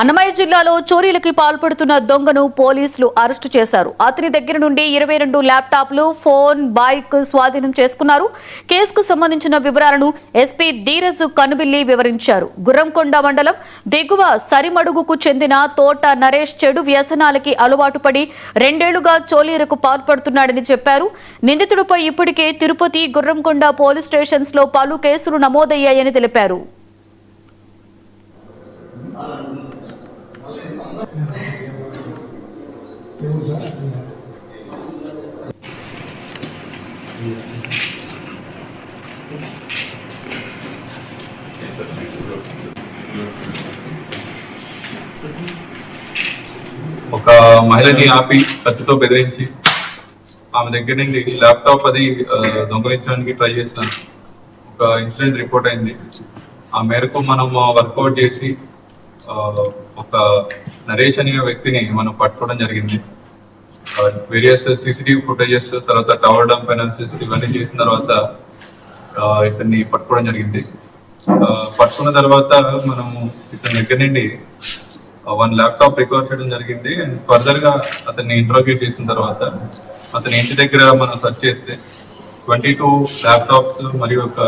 అన్నమయ్య జిల్లాలో చోరీలకి పాల్పడుతున్న దొంగను పోలీసులు అరెస్టు చేశారు. అతని దగ్గర నుండి 22 ల్యాప్టాప్లు, ఫోన్, బైక్ స్వాధీనం చేసుకున్నారు. కేసుకు సంబంధించిన వివరాలను ఎస్పీ ధీరజ్ కనుబిల్లి వివరించారు. గుర్రంకొండ మండలం దిగువ సరిమడుగుకు చెందిన తోట నరేష్ చెడు వ్యసనాలకి అలవాటు పడి 2 ఏళ్లుగా చోరీలకు పాల్పడుతున్నాడని చెప్పారు. నిందితుడిపై ఇప్పటికే తిరుపతి, గుర్రంకొండ పోలీస్ స్టేషన్స్ లో పలు కేసులు నమోదయ్యాయని తెలిపారు. ఒక మహిళని ఆపి కత్తితో బెదిరించి ఆమె దగ్గర నుండి ల్యాప్టాప్ అది దొంగలించడానికి ట్రై చేసిన ఒక ఇన్సిడెంట్ రిపోర్ట్ అయింది. ఆ మేరకు మనం వర్కౌట్ చేసి ఒక నరేష్ అనే వ్యక్తిని మనం పట్టుకోవడం జరిగింది. వేరియస్ సీసీటీవీ ఫుటేజెస్, తర్వాత టవర్ డంప్ అనాలిసిస్ ఇవన్నీ చేసిన తర్వాత ఇతన్ని పట్టుకోవడం జరిగింది. పట్టుకున్న తర్వాత మనము ఇతని దగ్గర నుండి 1 ల్యాప్టాప్ రికవర్ చేయడం జరిగింది. అండ్ ఫర్దర్ గా అతన్ని ఇంట్రోగేట్ చేసిన తర్వాత అతని ఇంటి దగ్గర మనం సెర్చ్ చేస్తే 22 ల్యాప్టాప్స్ మరియు ఒక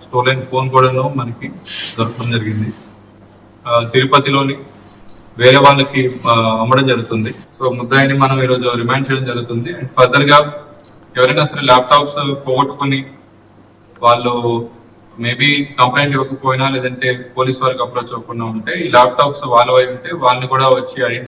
స్టోలెన్ ఫోన్ కూడా మనకి దొరకడం జరిగింది. తిరుపతిలోని వేరే వాళ్ళకి అమ్మడం జరుగుతుంది. సో ముద్దాయిని మనం ఈరోజు రిమాండ్ చేయడం జరుగుతుంది. అండ్ ఫర్దర్ గా ఎవరైనా సరే ల్యాప్టాప్స్ పోగొట్టుకుని వాళ్ళు మేబీ కంప్లైంట్ ఇవ్వకపోయినా లేదంటే పోలీస్ వారికి అప్రోచ్ అవ్వకుండా ఉంటే ఈ ల్యాప్టాప్స్ వాళ్ళ ఉంటే వాళ్ళని కూడా వచ్చి